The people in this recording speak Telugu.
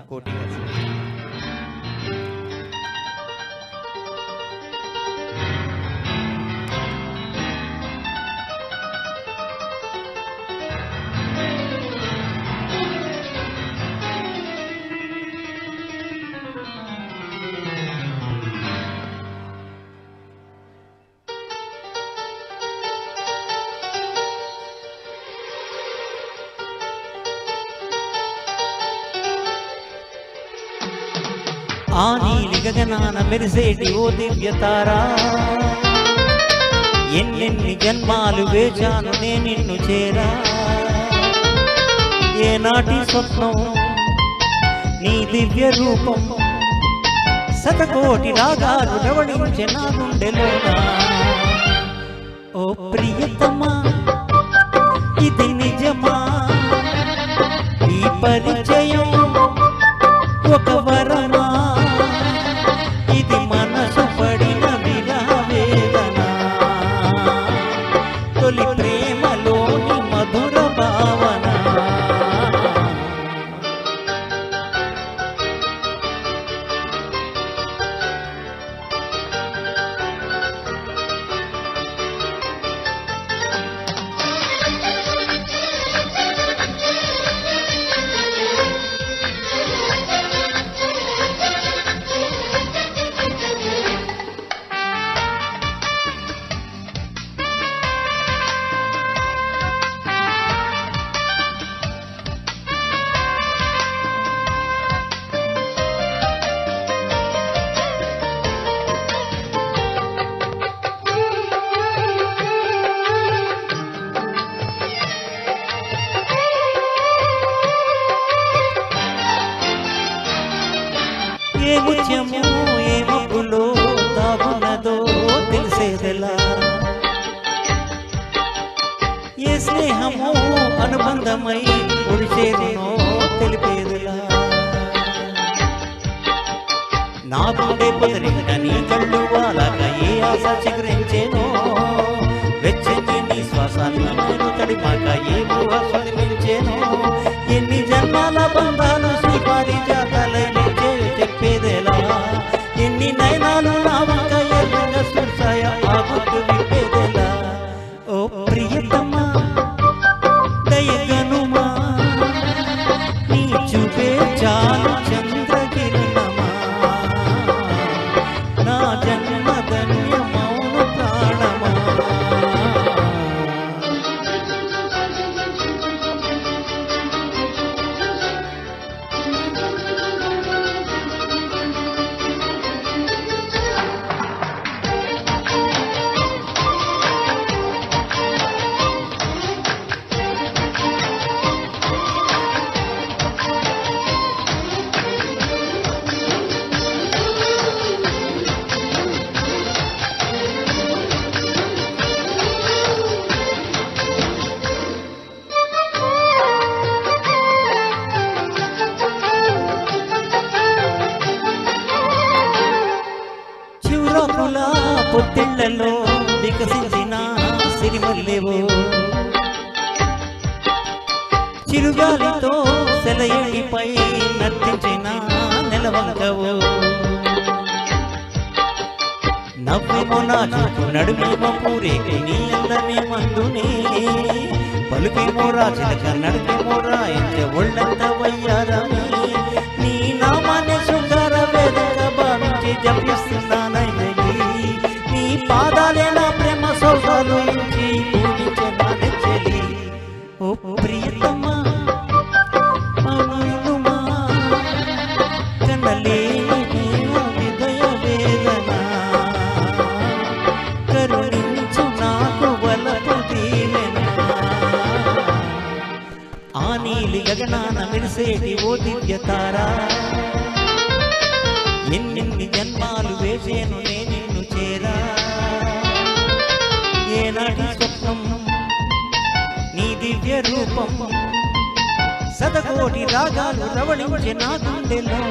కోటి ఆ నీలి గగనాన మెరిసేటి ఓ దివ్యతారా, ఎన్నెన్ని జన్మాలు వేచాను నే నిన్ను చేరా. ఏనాటి స్వప్నం నీ దివ్య రూపం, శతకోటి రాగాలు రవళించే నా గుండెలోనా. ఓ ప్రియతమా ఇది నిజమా, ఈ పరిచయం ఒక వరమా, ఇది మనసు పడిన విరహవేదన, తొలి ప్రేమలోని మధుర భావన. ఏ ముత్యము ఏ మబ్బులో దాగున్నదో తెలిసేదెలా, ఏ స్నేహము అనుబంధమై ఒడిచేరునో తెలిపేదెలా. నా గుండె పొదరింట నీ కళ్ళు వాలాక ఏ ఆశ చిగురించేనో, వెచ్చని నీ శ్వాసాన్ని నేను తడిమాక ఏ ఊహ స్వదిలించేనో. ఎన్ని జన్మాల బంధాలు శ్రీపారి జాతలై చెప్పేదేలా, ఎన్ని నయనాలు నా వంక ఎర్రగా చూసాయ ఆ గుర్తు విప్పేదేలా. ఓ ప్రియతమా దయగనుమా, నీ చూపే చాలు చంద్రకిరణమా, నా జన్మ ధన్యమౌను ప్రాణమా. పొత్తిళ్లలో వికసించిన సిరిమల్లెవో, చిరుగాలితో సెలయేటిపై నర్తించిన నెలవంకవో. నవ్వేమో నా చూపు నడుమేమో పూరేకు నీ అందమే మందునే, పలుకేమో రాచిలక నడిపేమో రాయించ ఒళ్ళంత వయ్యారమే. నీ నామాన్ని శృంగార వేదంగా భావించి జపిస్తున్నానయ్యి, నీ పాదాలే నా ప్రేమ సౌధాలు ఇంచి పూజించే నా నెచ్చలి. ఓ ప్రియతమా అనుమా, కనలేని హృదయ వేదన, కరుణించు నాకు వలపు దీవెన. ఆ నీలి గగనాన మెరిసేటి ఓ దివ్యతారా, ఎన్నెన్ని జన్మాలు వేసేను నే నిన్ను చేరా. ఏనాటి స్వప్నం నీ దివ్య రూపం, శతకోటి రాగాలు రవళించే నా గుండెలో.